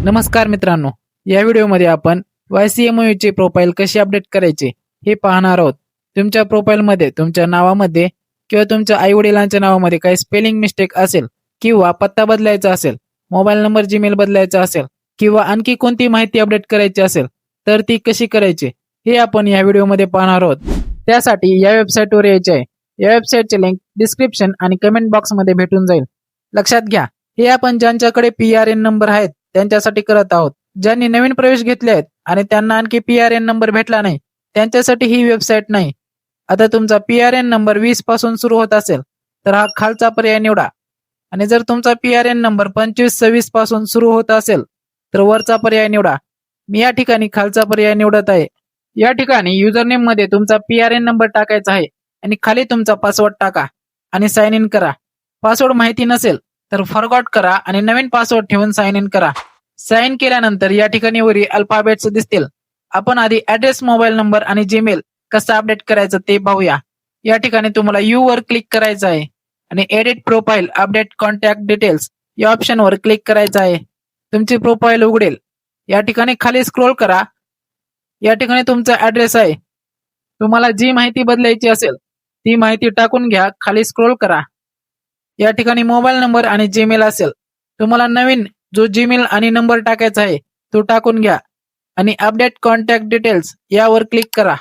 नमस्कार मित्रांनो, या व्हिडिओमध्ये आपण YCMU चे प्रोफाइल कसे अपडेट करायचे हे पाहणार आहोत. तुमच्या प्रोफाइलमध्ये तुमच्या नावामध्ये किंवा तुमच्या आई वडिलांच्या नावामध्ये काही स्पेलिंग मिस्टेक असेल किंवा पत्ता बदलायचा असेल, मोबाईल नंबर जीमेल बदलायचा असेल किंवा आणखी कोणती माहिती अपडेट करायची असेल तर ती कशी करायची हे आपण या व्हिडिओमध्ये पाहणार आहोत. त्यासाठी या वेबसाईटवर यायचे आहे. या वेबसाईटचे लिंक डिस्क्रिप्शन आणि कमेंट बॉक्समध्ये भेटून जाईल. लक्षात घ्या, हे आपण ज्यांच्याकडे PRN नंबर आहेत त्यांच्यासाठी करत आहोत. ज्यांनी नवीन प्रवेश घेतले आहेत आणि त्यांना आणखी PRN नंबर भेटला नाही त्यांच्यासाठी ही वेबसाईट नाही. आता तुमचा PRN नंबर 20 पासून सुरू होत असेल तर हा खालचा पर्याय निवडा आणि जर तुमचा PRN नंबर 25-26 पासून सुरू होत असेल तर वरचा पर्याय निवडा. मी या ठिकाणी खालचा पर्याय निवडत आहे. या ठिकाणी युजरनेम मध्ये तुमचा PRN नंबर टाकायचा आहे आणि खाली तुमचा पासवर्ड टाका आणि साइन इन करा. पासवर्ड माहिती नसेल तर फॉरगॉट करा आणि नवीन पासवर्ड ठेवून साइन इन करा. साइन केल्यानंतर या ठिकाणी वरील अल्फाबेट्स दिसतील. आपण आधी ऍड्रेस, मोबाईल नंबर आणि जीमेल कसं अपडेट करायचं ते पाहूया. या ठिकाणी तुम्हाला यू वर क्लिक करायचं आहे आणि edit profile update contact details या ऑप्शनवर क्लिक करायचं आहे. तुमची प्रोफाइल उघडेल. या ठिकाणी खाली स्क्रोल करा. या ठिकाणी तुमचा ऍड्रेस आहे. तुम्हाला जी माहिती बदलायची असेल ती माहिती टाकून घ्या. खाली स्क्रोल करा. या ठिकाणी मोबाईल नंबर आणि जीमेल असेल. तुम्हाला नवीन जो जीमेल आणि नंबर टाकायचा आहे तो टाकून घ्या आणि अपडेट कॉन्टॅक्ट डिटेल्स यावर क्लिक करा.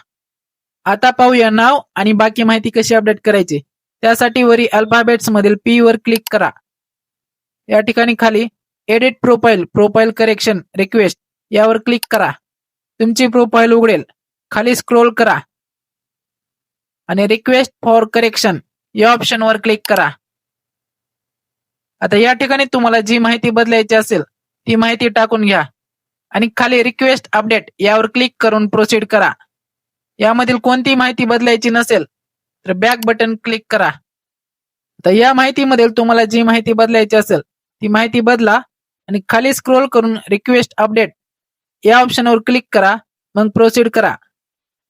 आता पाहूया नाव आणि बाकी माहिती कशी अपडेट करायची. त्यासाठी वरील अल्फाबेट्स मधील P वर क्लिक करा. या ठिकाणी खाली एडिट प्रोफाइल करेक्शन रिक्वेस्ट यावर क्लिक करा. तुमची प्रोफाइल उघडेल. खाली स्क्रोल करा आणि रिक्वेस्ट फॉर करेक्शन या ऑप्शनवर क्लिक करा. आता या ठिकाणी तुम्हाला जी माहिती बदलायची असेल ती माहिती टाकून घ्या आणि खाली रिक्वेस्ट अपडेट यावर क्लिक करून प्रोसीड करा. यामधील कोणती माहिती बदलायची नसेल तर बॅक बटन क्लिक करा. तर या माहितीमधील तुम्हाला जी माहिती बदलायची असेल ती माहिती बदला आणि खाली स्क्रोल करून रिक्वेस्ट अपडेट या ऑप्शनवर क्लिक करा. मग प्रोसीड करा.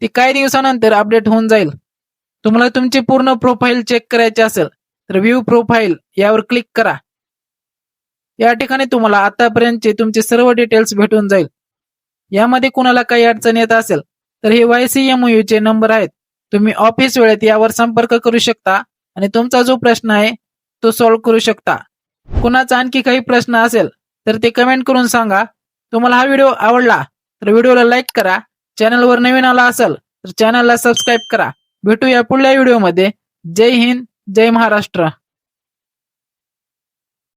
ती काही दिवसानंतर अपडेट होऊन जाईल. तुम्हाला तुमची पूर्ण प्रोफाइल चेक करायची असेल तर व्ह्यू प्रोफाइल यावर क्लिक करा. या ठिकाणी तुम्हाला आतापर्यंतचे तुमचे सर्व डिटेल्स भेटून जाईल. यामध्ये कुणाला काही अडचण येत असेल तर हे YCMU चे नंबर आहेत. तुम्ही ऑफिस वेळेत यावर संपर्क करू शकता आणि तुमचा जो प्रश्न आहे तो सॉल्व्ह करू शकता. कुणाचा आणखी काही प्रश्न असेल तर ते कमेंट करून सांगा. तुम्हाला हा व्हिडिओ आवडला तर व्हिडिओला लाईक करा. चॅनलवर नवीन आला असेल तर चॅनलला सबस्क्राईब करा. भेटूया पुढल्या व्हिडिओमध्ये. जय हिंद, जय महाराष्ट्र.